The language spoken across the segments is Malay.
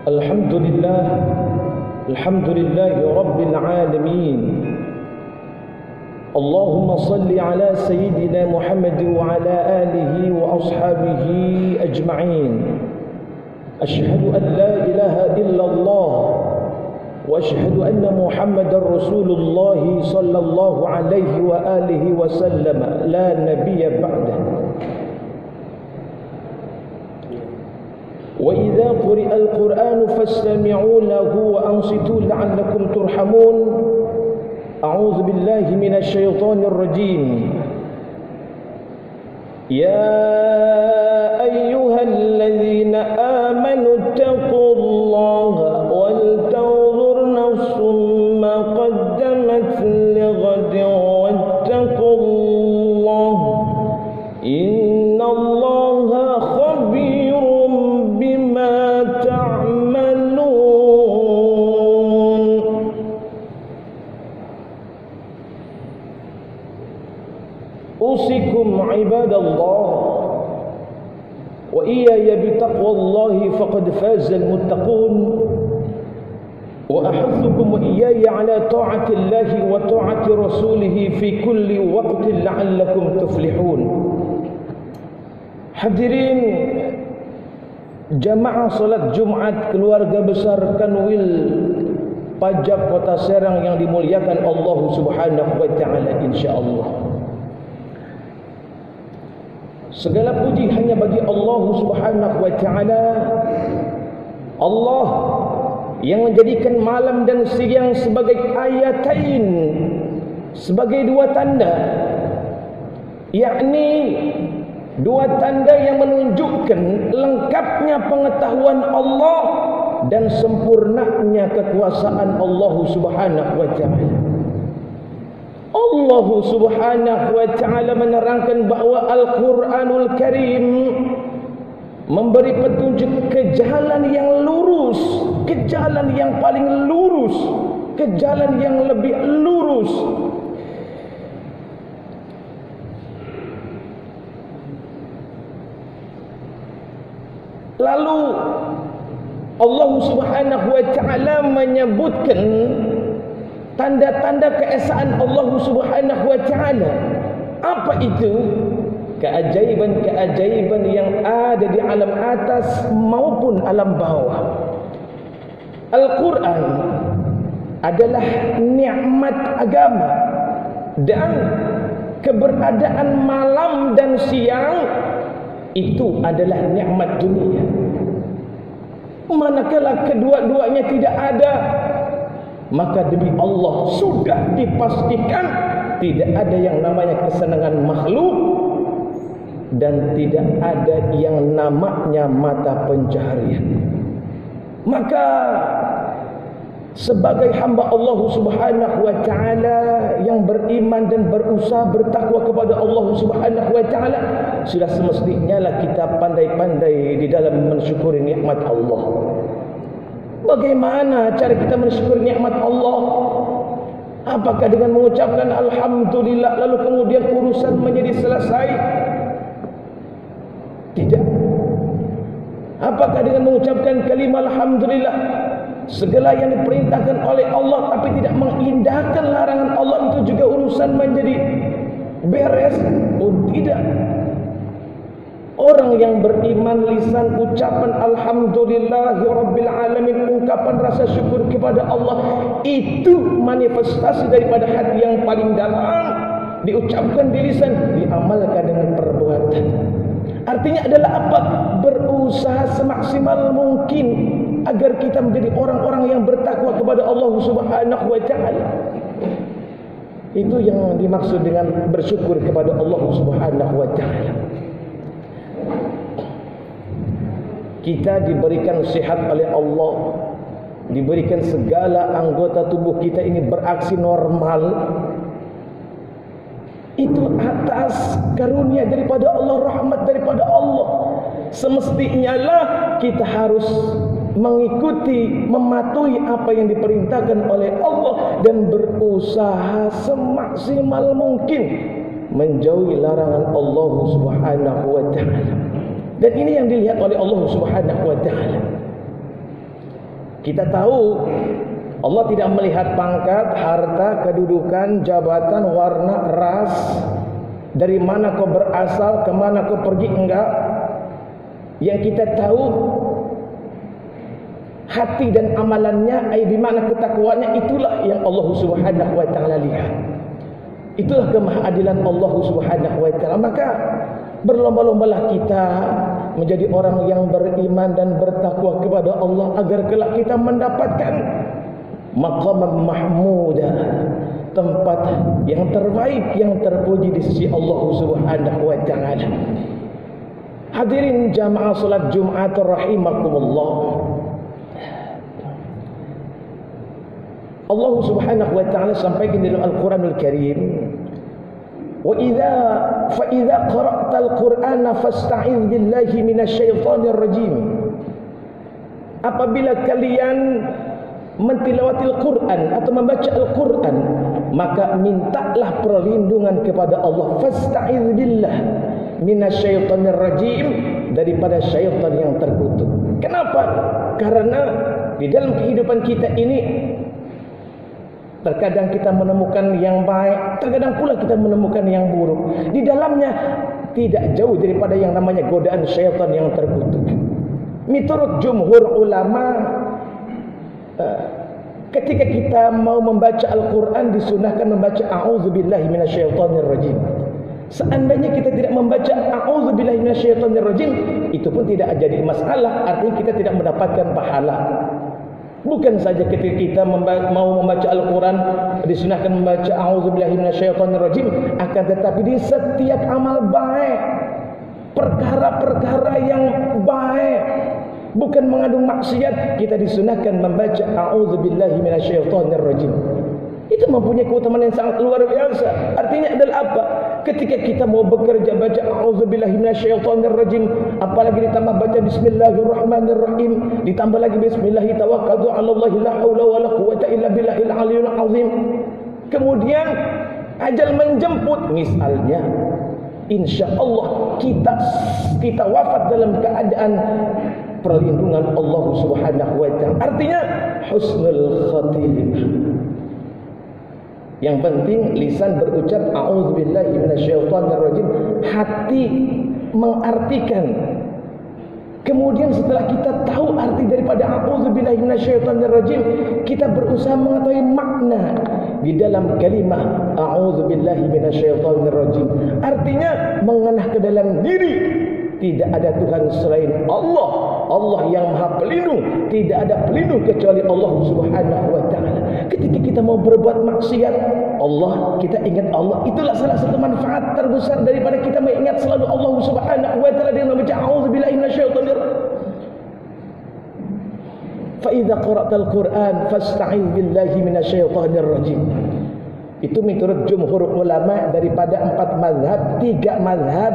Alhamdulillah, alhamdulillahi rabbil alamin. Allahumma salli ala sayyidina Muhammad wa ala alihi wa ashabihi ajma'in. Ashhadu an la ilaha illallah wa ashhadu anna Muhammadar Rasulullah sallallahu alaihi wa alihi wa sallam, la nabiyya ba'dah. وإذا قرئ القرآن فاستمعوا له وأنصتوا لعلكم ترحمون. أعوذ بالله من الشيطان الرجيم. يا أيها الذين آمنوا اتقوا الله ولتنظر نفس ما قدمت لغد واتقوا الله إن الله خبير بما تعملون. أوصيكم عباد الله وإياي بتقوى الله فقد فاز المتقون، وأحثكم وإياي على طاعة الله وطاعة رسوله في كل وقت لعلكم تفلحون. Hadirin jamaah salat Jumat keluarga besar Kanwil Pajak Kota Serang yang dimuliakan Allah Subhanahu wa taala, insyaallah. Segala puji hanya bagi Allah Subhanahu wa taala. Allah yang menjadikan malam dan siang sebagai ayatain, sebagai dua tanda, yakni dua tanda yang menunjukkan lengkapnya pengetahuan Allah dan sempurnanya kekuasaan Allah Subhanahu wa taala. Allah Subhanahu wa taala menerangkan bahawa Al-Quranul Karim memberi petunjuk ke jalan yang lurus, ke jalan yang paling lurus, ke jalan yang lebih lurus. Lalu Allah Subhanahu wa taala menyebutkan tanda-tanda keesaan Allah Subhanahu wa taala. Apa itu? Keajaiban-keajaiban yang ada di alam atas maupun alam bawah. Al-Quran adalah nikmat agama, dan keberadaan malam dan siang itu adalah nikmat dunia. Manakala kedua-duanya tidak ada, maka demi Allah sudah dipastikan tidak ada yang namanya kesenangan makhluk dan tidak ada yang namanya mata pencaharian. Maka sebagai hamba Allah Subhanahu wa taala yang beriman dan berusaha bertakwa kepada Allah Subhanahu wa taala, sudah semestinya lah kita pandai-pandai di dalam mensyukuri nikmat Allah. Bagaimana cara kita mensyukuri nikmat Allah? Apakah dengan mengucapkan alhamdulillah lalu kemudian urusan menjadi selesai? Tidak. Apakah dengan mengucapkan kalimah alhamdulillah segala yang diperintahkan oleh Allah tapi tidak mengindahkan larangan Allah itu juga urusan menjadi beres? Oh tidak. Orang yang beriman lisan ucapan alhamdulillahi rabbil alamin, ungkapan rasa syukur kepada Allah, itu manifestasi daripada hati yang paling dalam, diucapkan di lisan, diamalkan dengan perbuatan. Artinya adalah apa? Berusaha semaksimal mungkin agar kita menjadi orang-orang yang bertakwa kepada Allah Subhanahu wa taala. Itu yang dimaksud dengan bersyukur kepada Allah Subhanahu wa taala. Kita diberikan sihat oleh Allah, diberikan segala anggota tubuh kita ini beraksi normal. Itu atas karunia daripada Allah, rahmat daripada Allah. Semestinya lah kita harus mengikuti, mematuhi apa yang diperintahkan oleh Allah dan berusaha semaksimal mungkin menjauhi larangan Allah Subhanahu wa taala. Dan ini yang dilihat oleh Allah Subhanahu wa taala. Kita tahu Allah tidak melihat pangkat, harta, kedudukan, jabatan, warna, ras, dari mana kau berasal, kemana kau pergi, enggak. Yang kita tahu hati dan amalannya, di mana ketakwaannya, itulah yang Allah Subhanahu wa taala lihat. Itulah kemahadilan Allah Subhanahu wa taala. Maka berlomba-lombalah kita menjadi orang yang beriman dan bertakwa kepada Allah, agar kelak kita mendapatkan maqam mahmudah, tempat yang terbaik, yang terpuji di sisi Allah Subhanahu wa taala. Hadirin jamaah salat Jumat rahimakumullah. Allah Subhanahu wa taala sampaikan dalam Al-Qur'anul Karim, "Wa idza qara'tal Qur'ana fasta'iz billahi minasyaitonir rajim." Apabila kalian mentilawatil Quran atau membaca Al-Quran, maka mintalah perlindungan kepada Allah. Fasta'iz billah minasyaitonir rajim, daripada syaitan yang terkutuk. Kenapa? Karena di dalam kehidupan kita ini terkadang kita menemukan yang baik, terkadang pula kita menemukan yang buruk. Di dalamnya tidak jauh daripada yang namanya godaan syaitan yang terkutuk. Menurut jumhur ulama, ketika kita mau membaca Al-Quran, disunahkan membaca a'udzubillahi minasyaitonir rajim. Seandainya kita tidak membaca a'udzubillahi minasyaitonir rajim, itu pun tidak jadi masalah, artinya kita tidak mendapatkan pahala. Bukan saja ketika kita mau membaca Al-Quran disunahkan membaca a'udzubillahi minasyaitonir rajim, akan tetapi di setiap amal baik, perkara-perkara yang baik, bukan mengandung maksiat, kita disunahkan membaca a'udzubillahi minasyaitonir rajim. Itu mempunyai keutamaan yang sangat luar biasa. Artinya adalah apa? Ketika kita mau bekerja baca a'udzubillahi minasyaitonir rajim, apalagi ditambah baca bismillahirrahmanirrahim, ditambah lagi bismillahi tawakkaltu 'alallahi la haula wala quwwata illa billahil aliyyil azim. Kemudian ajal menjemput misalnya, insyaallah kita wafat dalam keadaan perlindungan Allah Subhanahu wa taala. Artinya husnul khatimah. Yang penting lisan berucap a'udzubillahi minasyaitonir rajim, hati mengartikan. Kemudian setelah kita tahu arti daripada a'udzubillahi minasyaitonir rajim, kita berusaha mengetahui makna di dalam kalimah a'udzubillahi minasyaitonir rajim. Artinya mengenah ke dalam diri tidak ada Tuhan selain Allah. Allah yang Maha Pelindung, tidak ada pelindung kecuali Allah Subhanahu wa taala. Ketika kita mau berbuat maksiat, kita ingat Allah. Itulah salah satu manfaat terbesar daripada kita mengingat selalu Allah Subhanahu wa taala dengan membaca a'udzubillahi minasyaitonir rajim. Fa idza qara'tal Qur'an fasta'iz billahi minasyaitonir rajim. Itu menurut jumhur ulama daripada 4 mazhab, 3 mazhab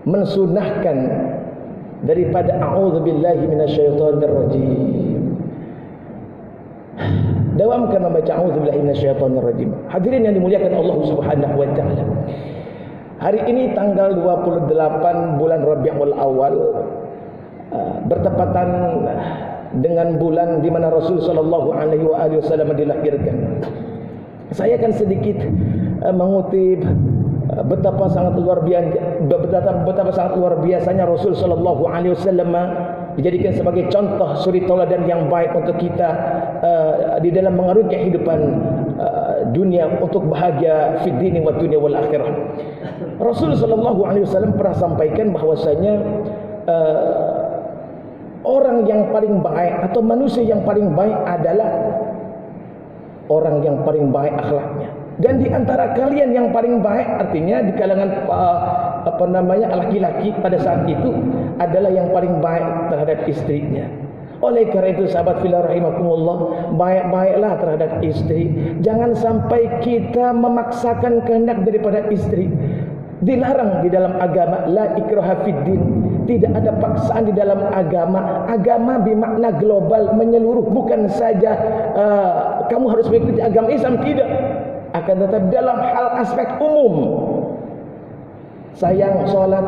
mensunahkan daripada a'udzubillahi minasyaitonir rajim. Dawamkan membaca a'udzubillahi minasyaitonir rajim. Hadirin yang dimuliakan Allah Subhanahu wa taala. Hari ini tanggal 28 bulan Rabiul Awal, bertepatan dengan bulan di mana Rasul sallallahu alaihi wasallam dilahirkan. Saya akan sedikit mengutip betapa sangat luar biasanya Rasul sallallahu alaihi wasallam dijadikan sebagai contoh suri tauladan yang baik untuk kita di dalam mengarungi kehidupan dunia untuk bahagia fid dini wa dunya wal akhirah. Rasul sallallahu alaihi wasallam pernah sampaikan bahwasanya orang yang paling baik atau manusia yang paling baik adalah orang yang paling baik akhlaknya. Dan di antara kalian yang paling baik, artinya di kalangan laki-laki pada saat itu adalah yang paling baik terhadap istrinya. Oleh karena itu sahabat fillah rahimakumullah, baik-baiklah terhadap istri. Jangan sampai kita memaksakan kehendak daripada istri. Dilarang di dalam agama, la ikraha fid din. Tidak ada paksaan di dalam agama. Agama bermakna global, menyeluruh, bukan saja kamu harus mengikuti agama Islam, tidak. Akan tetapi dalam hal aspek umum, sayang sholat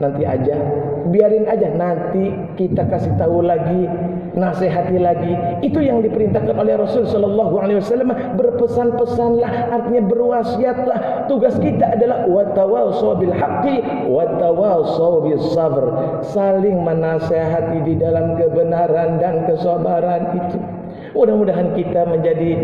nanti aja, biarin aja, nanti kita kasih tahu lagi nasihati lagi. Itu yang diperintahkan oleh Rasul sallallahu alaihi wasallam. Berpesan-pesanlah, artinya berwasiatlah. Tugas kita adalah watawassaw bil haqqi watawassaw bis sabr. Saling menasihati di dalam kebenaran dan kesabaran itu. Mudah-mudahan kita menjadi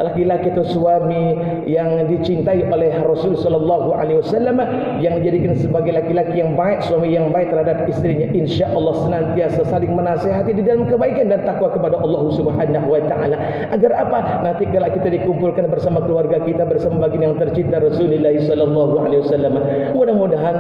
laki-laki atau suami yang dicintai oleh Rasul sallallahu alaihi wasallam, yang dijadikan sebagai laki-laki yang baik, suami yang baik terhadap istrinya. Insyaallah senantiasa saling menasihati di dalam kebaikan dan takwa kepada Allah Subhanahu wa taala. Agar apa? Nanti kalau kita dikumpulkan bersama keluarga kita, bersama baginda yang tercinta Rasulullah sallallahu alaihi wasallam. Mudah-mudahan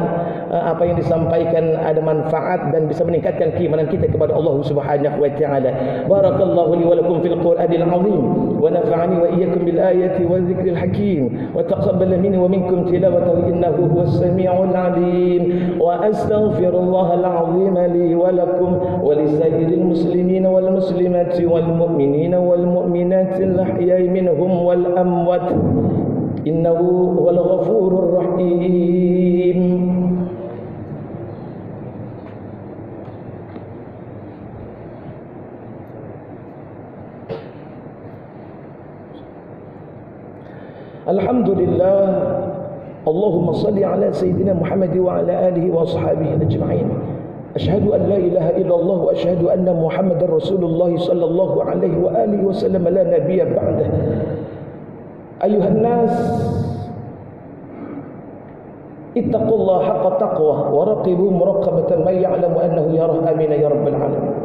apa yang disampaikan ada manfaat dan bisa meningkatkan keimanan kita kepada Allah Subhanahu wa taala. Barakallahu li wa lakum fil Qur'anil azim wa nafa'ani wa iyyakum bil ayati wa dzikril hakim wa taqabbal minni wa minkum tilawatahu innahu huwas samiul alim wa astaghfirullahal azim li wa lakum wa lisairil muslimin wal muslimati wal mu'minina wal mu'minati al ahya'i minhum wal amwat innahu huwal ghafurur rahim. Alhamdulillah, Allahumma salli ala Sayyidina Muhammad wa ala alihi wa ashabihi ajma'in. Ashhadu an la ilaha illallah wa ashhadu anna Muhammadar Rasulullah sallallahu alaihi wa alihi wa sallam la nabiyya ba'dah. Ayuhan nas, ittaqullaha haqqa taqwah wa raqibu muraqabatan man ya'lamu annahu yarah. Amin ya rabbal alamin.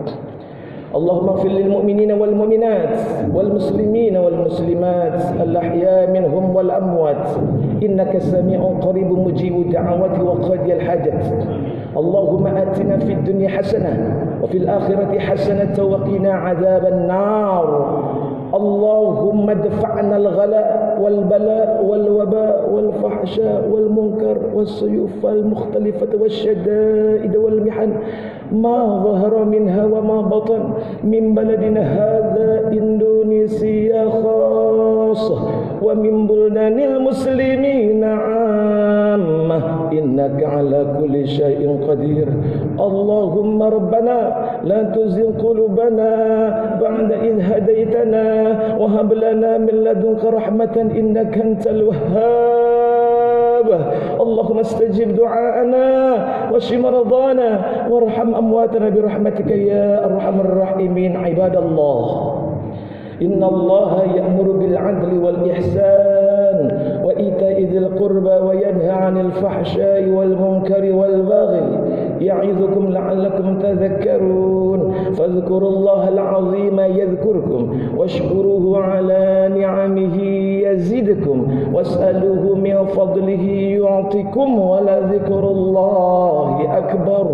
اللهم اغفر للمؤمنين والمؤمنات والمسلمين والمسلمات الأحياء منهم والأموات إنك سميع قريب مجيب الدعوات وقاضي الحاجات. اللهم آتنا في الدنيا حسنة وفي الآخرة حسنة وقنا عذاب النار. اللهم ادفعنا الغلاء والبلاء والوباء والفحشاء والمنكر والسيوف المختلفة والشدائد والمحن ما ظهر منها وما بطن من بلدنا هذا إندونيسيا خاصة ومن بلدان المسلمين عامة إنك على كل شيء قدير. اللهم ربنا لا تزغ قلوبنا بعد إذ هديتنا وهب لنا من لدنك رحمة إنك أنت الوهاب. اللهم استجب دعاءنا واشف مرضانا وارحم أمواتنا برحمتك يا أرحم الراحمين. عباد الله، إن الله يأمر بالعدل والإحسان وإيتاء ذي القربى وينهى عن الفحشاء والمنكر والبغي يعظكم لعلكم تذكرون. فاذكروا الله العظيم يذكركم واشكروه على نعمه يزدكم واسألوه من فضله يعطكم ولذكر الله أكبر.